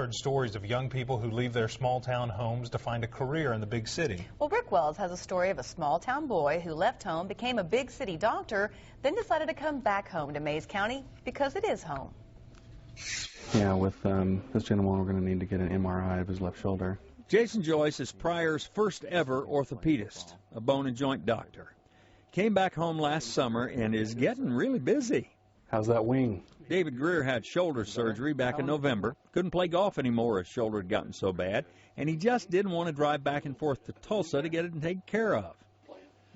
heard stories of young people who leave their small-town homes to find a career in the big city. Well, Rick Wells has a story of a small-town boy who left home, became a big city doctor, then decided to come back home to Mays County because it is home. Yeah, with this gentleman, we're going to need to get an MRI of his left shoulder. Jason Joice is Pryor's first ever orthopedist, a bone and joint doctor. Came back home last summer and is getting really busy. How's that wing? David Greer had shoulder surgery back in November. Couldn't play golf anymore, his shoulder had gotten so bad, and he just didn't want to drive back and forth to Tulsa to get it taken care of.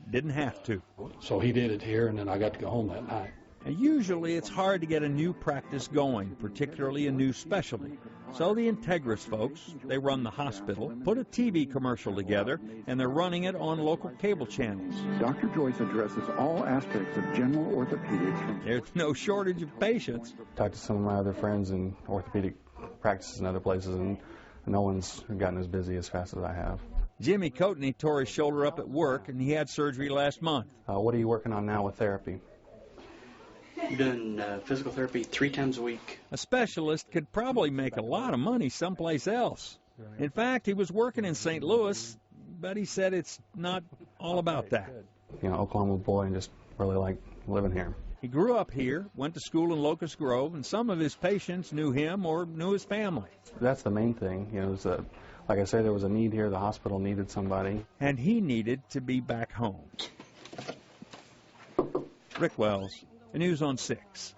Didn't have to. So he did it here, and then I got to go home that night. And usually it's hard to get a new practice going, particularly a new specialty. So the Integris folks, they run the hospital, put a TV commercial together, and they're running it on local cable channels. Dr. Joice addresses all aspects of general orthopedics. There's no shortage of patients. Talked to some of my other friends in orthopedic practices in other places, and no one's gotten as busy as fast as I have. Jimmy Coatney tore his shoulder up at work, and he had surgery last month. What are you working on now with therapy? I'm doing physical therapy 3 times a week. A specialist could probably make a lot of money someplace else. In fact, he was working in St. Louis, but he said it's not all about that. You know, Oklahoma boy, and just really like living here. He grew up here, went to school in Locust Grove, and some of his patients knew him or knew his family. That's the main thing. You know, like I say, there was a need here. The hospital needed somebody. And he needed to be back home. Rick Wells, News on 6.